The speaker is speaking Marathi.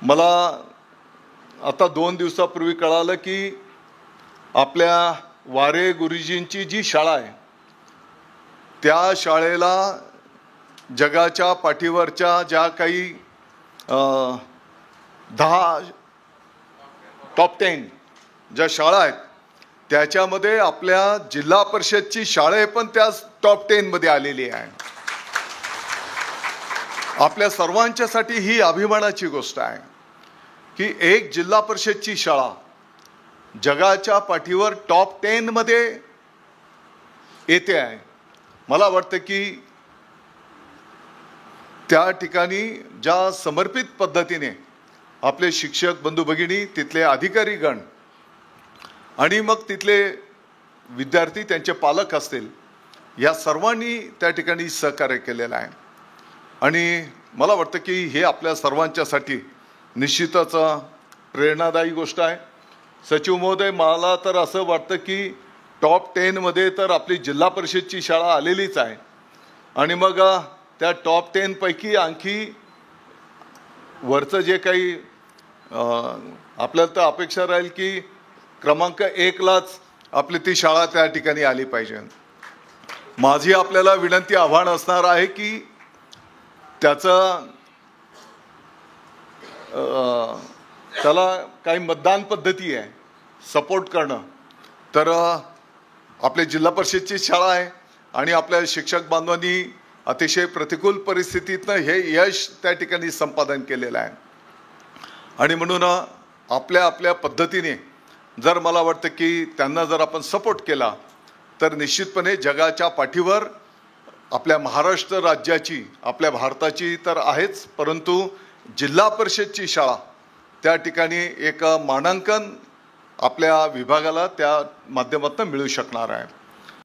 मला आता 2 दिवसापूर्वी कळालं की आपल्या वारे गुरुजींची जी शाळा आहे त्या शाळेला जगाच्या पाठीवरच्या ज्या काही 10 टॉप 10 ज्या शाळा आहेत त्याच्यामध्ये आपल्या जिल्हा परिषदची शाळा पण त्या टॉप 10 मध्ये आलेली आहे. आपल्या सर्वांच्यासाठी ही अभिमानाची गोष्ट आहे की एक जिल्हा परिषदची शाळा जगाच्या पाठीवर टॉप 10 मध्ये येते आहे. मला वाटतं की त्या ठिकाणी ज्या समर्पित पद्धतीने आपले शिक्षक बंधू भगिनी, तिथले अधिकारी गण आणि मग तिथले विद्यार्थी, त्यांचे पालक असतील, या सर्वांनी त्या ठिकाणी सहकार्य केलेलं आहे. आणि मला वाटतं की हे आपल्या सर्वांच्यासाठी निश्चितच प्रेरणादायी गोष्ट आहे. सचिव महोदय, मला तर असं वाटतं की टॉप 10 मध्ये तर आपली जिल्हा परिषदची शाळा आलेलीच आहे आणि मग त्या टॉप 10 पैकी आणखी वरचं जे काही आपल्याला तर अपेक्षा राहील की क्रमांक 1 लाच आपली ती शाळा त्या ठिकाणी आली पाहिजे. माझी आपल्याला विनंती, आव्हान असणार आहे की त्याचं त्याला काही मतदान पद्धती आहे सपोर्ट करणं. तर आपल्या जिल्हा परिषदची शाळा आहे आणि आपल्या शिक्षक बांधवांनी अतिशय प्रतिकूल परिस्थितीतनं हे यश त्या ठिकाणी संपादन केलेलं आहे. आणि म्हणून आपल्या आपल्या पद्धतीने जर मला वाटतं की त्यांना जर आपण सपोर्ट केला तर निश्चितपणे जगाच्या पाठीवर आपल्या महाराष्ट्र राज्याची, आपल्या भारताची तर आहेच, परंतु जिल्हा परिषदची शाळा त्या ठिकाणी एक मानांकन आपल्या विभागाला त्या माध्यमातून मिळू शकणार आहे.